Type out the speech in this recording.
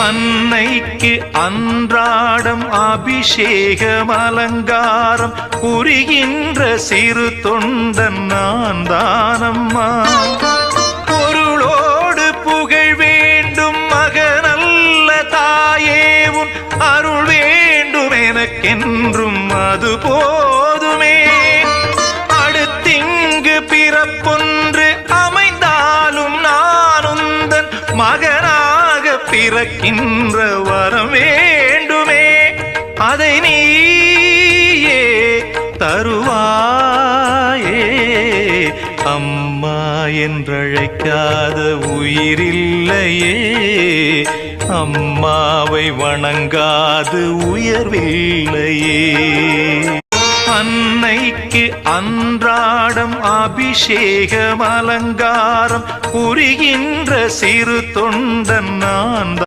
அன்னைக்கு அன்றாடம் அபிஷேகம் அலங்காரம் புரிகின்ற சிறு தொண்டன் நான் தானம்மா. பொருளோடு புகழ் வேண்டும் மகனல்ல தாயே உன் அருள் வேண்டும் எனக்கென்றும் அது போதுமே. அடுத்திங்கு பிறப்பொன்று அமைந்தாலும் நான் உந்தன் மகனாக பிறக்கின்ற வரம் வேண்டுமே. அதை நீயே தருவாயே. அம்மா என்றழைக்காத உயிரில்லையே, அம்மாவை வணங்காது உயர்வில்லையே. அன்னைக்கு அன்றாடம் அபிஷேகம் அலங்காரம் புரிகின்ற சிறு தொண்டன் நான்